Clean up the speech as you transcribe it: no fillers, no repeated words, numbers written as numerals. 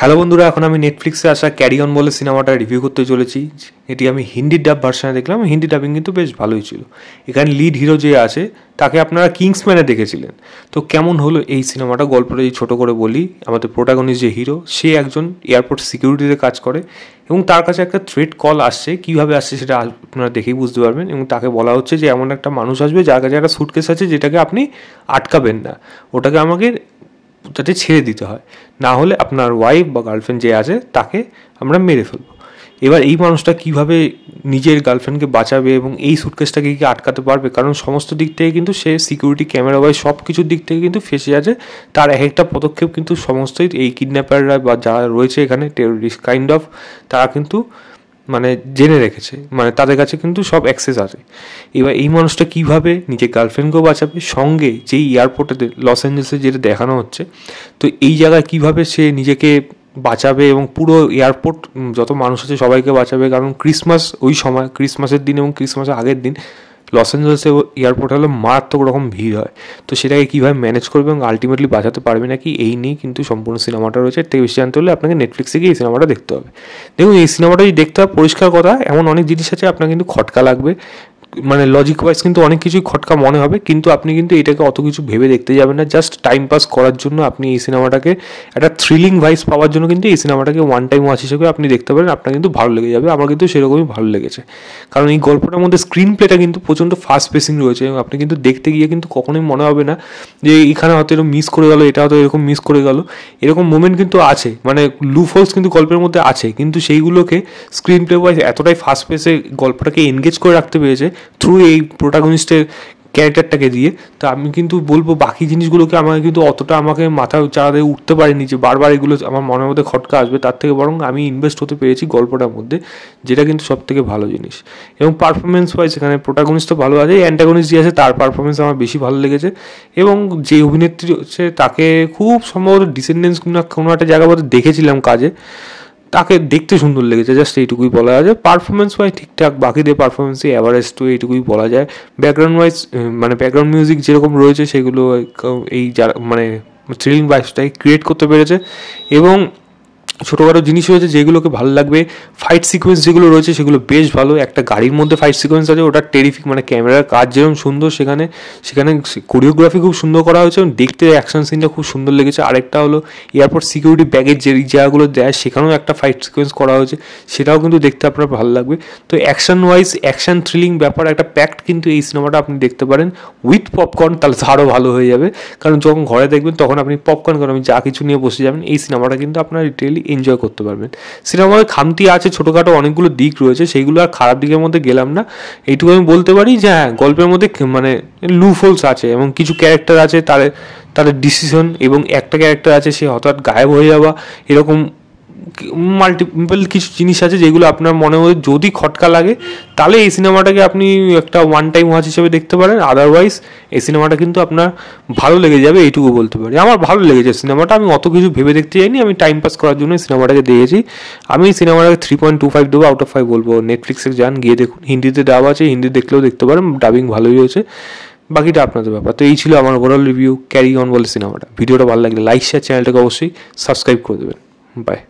Hello বন্ধুরা, এখন আমি নেটফ্লিক্সে আসা ক্যারি অন বলে সিনেমাটা রিভিউ করতে চলেছি। এটি আমি হিন্দি ডাব ভার্সানে দেখলাম। হিন্দি ডাবিং কিন্তু বেশ ভালোই ছিল। এখানে লিড হিরো যে আছে তাকে আপনারা কিংসম্যানে দেখেছিলেন। তো কেমন হলো এই সিনেমাটা, গল্পটা যদি ছোটো করে বলি, আমাদের প্রোটাগনিস্ট যে হিরো, সে একজন এয়ারপোর্ট সিকিউরিটিতে কাজ করে এবং তার কাছে একটা থ্রেট কল আসছে। কীভাবে আসছে সেটা আপনারা দেখেই বুঝতে পারবেন। এবং তাকে বলা হচ্ছে যে এমন একটা মানুষ আসবে যার কাছে একটা সুটকেস আছে যেটাকে আপনি আটকাবেন না, ওটাকে আমাকে যাতে ছেড়ে দিতে হয়, না হলে আপনার ওয়াইফ বা গার্লফ্রেন্ড যে আছে তাকে আমরা মেরে ফেলবো। এবার এই মানুষটা কিভাবে নিজের গার্লফ্রেন্ডকে বাঁচাবে এবং এই সুটকেসটাকে কি আটকাতে পারবে, কারণ সমস্ত দিক থেকে কিন্তু সে সিকিউরিটি ক্যামেরা বা সব কিছুর দিক থেকে কিন্তু ফেসে আছে। তার এক একটা পদক্ষেপ কিন্তু সমস্তই এই কিডন্যাপাররা বা যারা রয়েছে এখানে টেরোরিস্ট কাইন্ড অফ, তারা কিন্তু মানে জেনে রেখেছে, মানে তাদের কাছে কিন্তু সব অ্যাক্সেস আছে। এবার এই মানুষটা কীভাবে নিজের গার্লফ্রেন্ডকেও বাঁচাবে, সঙ্গে যেই এয়ারপোর্টে লস অ্যাঞ্জেলসে যেটা দেখানো হচ্ছে, তো এই জায়গায় কীভাবে সে নিজেকে বাঁচাবে এবং পুরো এয়ারপোর্ট যত মানুষ আছে সবাইকে বাঁচাবে। কারণ ক্রিসমাস ওই সময়, ক্রিসমাসের দিন এবং ক্রিসমাসের আগের দিন লস অ্যাঞ্জেলসে এয়ারপোর্ট হলে মারাত্মক রকম ভিড় হয়। তো সেটাকে কীভাবে ম্যানেজ করবে এবং আলটিমেটলি বাঁচাতে পারবে নাকি, এই নিয়েই কিন্তু সম্পূর্ণ সিনেমাটা রয়েছে। থেকে বেশি জানতে হলে আপনাকে নেটফ্লিক্সে গিয়ে এই সিনেমাটা দেখতে হবে। দেখুন, এই সিনেমাটা যদি দেখতে হয়, পরিষ্কার কথা, এমন অনেক জিনিস আছে আপনার কিন্তু খটকা লাগবে, মানে লজিক ওয়াইজ কিন্তু অনেক কিছুই খটকা মনে হবে, কিন্তু আপনি কিন্তু এটাকে অত কিছু ভেবে দেখতে যাবেন না। জাস্ট টাইম পাস করার জন্য আপনি এই সিনেমাটাকে একটা থ্রিলিং ভাইস পাওয়ার জন্য কিন্তু এই সিনেমাটাকে ওয়ান টাইম ওয়াচ হিসেবে আপনি দেখতে পারেন। আপনার কিন্তু ভালো লেগে যাবে। আমার কিন্তু সেরকমই ভালো লেগেছে, কারণ এই গল্পটার মধ্যে স্ক্রিন প্লেটা কিন্তু প্রচণ্ড ফাস্ট পেসিং রয়েছে এবং আপনি কিন্তু দেখতে গিয়ে কিন্তু কখনোই মনে হবে না যে এখানে হয়তো এরকম মিস করে গেল, এটা হয়তো এরকম মিস করে গেল। এরকম মোমেন্ট কিন্তু আছে, মানে লুফোলস কিন্তু গল্পের মধ্যে আছে, কিন্তু সেইগুলোকে স্ক্রিন প্লে ওয়াইজ এতটাই ফাস্ট পেসে গল্পটাকে এনগেজ করে রাখতে পেরেছে থ্রু এই প্রোটাগনিস্টের ক্যারেক্টারটাকে দিয়ে। তো আমি কিন্তু বলবো বাকি জিনিসগুলোকে আমাকে কিন্তু অতটা আমাকে মাথায় চাড়াতে উঠতে পারেনি যে বারবার এগুলো আমার মনের মধ্যে খটকা আসবে। তার থেকে বরং আমি ইনভেস্ট হতে পেরেছি গল্পটার মধ্যে, যেটা কিন্তু সব থেকে ভালো জিনিস। এবং পারফরমেন্স ওয়াইজ এখানে প্রোটাগনিস্টও ভালো আছে, অ্যান্টাগনিস্ট যে আছে তার পারফরমেন্স আমার বেশি ভালো লেগেছে। এবং যে অভিনেত্রী হচ্ছে তাকে খুব সম্ভবত ডিসেন্ডেন্স কোনো একটা জায়গা মধ্যে দেখেছিলাম কাজে, তাকে দেখতে সুন্দর লেগেছে, জাস্ট এইটুকুই বলা যায়। পারফরমেন্স ওয়াইজ ঠিকঠাক, বাকিদের পারফরমেন্সই অ্যাভারেজ, তো এইটুকুই বলা যায়। ব্যাকগ্রাউন্ড ওয়াইজ মানে ব্যাকগ্রাউন্ড মিউজিক যেরকম রয়েছে সেগুলো এই যারা মানে থ্রিলিং ভাইবসটাই ক্রিয়েট করতে পেরেছে। এবং ছোটোখাটো জিনিস রয়েছে যেগুলোকে ভালো লাগবে। ফাইট সিকোয়েন্স যেগুলো রয়েছে সেগুলো বেশ ভালো। একটা গাড়ির মধ্যে ফাইট সিকোয়েন্স আছে, ওটা টেরিফিক, মানে ক্যামেরার কাজ যেরকম সুন্দর, সেখানে কোরিওগ্রাফি খুব সুন্দর করা হয়েছে এবং দেখতে অ্যাকশন সিনটা খুব সুন্দর লেগেছে। আরেকটা হলো এয়ারপোর্ট সিকিউরিটি ব্যাগের যে জায়গাগুলো দেয় সেখানেও একটা ফাইট সিকোয়েন্স করা হয়েছে, সেটাও কিন্তু দেখতে আপনার ভালো লাগবে। তো অ্যাকশন ওয়াইজ অ্যাকশন থ্রিলিং ব্যাপার একটা প্যাক্ট কিন্তু এই সিনেমাটা আপনি দেখতে পারেন উইথ পপকর্ন, তাহলে আরও ভালো হয়ে যাবে। কারণ যখন ঘরে দেখবেন তখন আপনি পপকর্ন করে আমি যা কিছু নিয়ে বসে যাবেন, এই সিনেমাটা কিন্তু আপনার রিটেলি এনজয় করতে পারবেন। সিনেমার খামতি আছে, ছোটোখাটো অনেকগুলো দিক রয়েছে, সেইগুলো আর খারাপ দিকের মধ্যে গেলাম না। এইটুকু আমি বলতে পারি যে হ্যাঁ, গল্পের মধ্যে মানে লুফোলস আছে এবং কিছু ক্যারেক্টার আছে তাদের ডিসিশন, এবং একটা ক্যারেক্টার আছে সে হঠাৎ গায়েব হয়ে যাওয়া, এরকম মাল্টিপল কিছু জিনিস আছে যেগুলো আপনার মনে হয় যদি খটকা লাগে তাহলে এই সিনেমাটাকে আপনি একটা ওয়ান টাইম ওয়াচ হিসেবে দেখতে পারেন। আদারওয়াইজ এই সিনেমাটা কিন্তু আপনার ভালো লেগে যাবে, এইটুকু বলতে পারি। আমার ভালো লেগেছে সিনেমাটা, আমি অত কিছু ভেবে দেখতে যাইনি, আমি টাইম পাস করার জন্য এই সিনেমাটাকে দেখেছি। আমি এই সিনেমাটাকে 3.25 দেবো আউট অফ 5 বলবো। নেটফ্লিক্সে যান, গিয়ে দেখুন, হিন্দিতে ডাব আছে, হিন্দি দেখলেও দেখতে পারেন, ডাবিং ভালোই হয়েছে, বাকিটা আপনাদের ব্যাপার। তো এই ছিল আমার ওভারঅল রিভিউ ক্যারি অন বলে সিনেমাটা। ভিডিওটা ভালো লাগলে লাইক শেয়ার, চ্যানেলটাকে অবশ্যই সাবস্ক্রাইব করে দেবেন। বাই।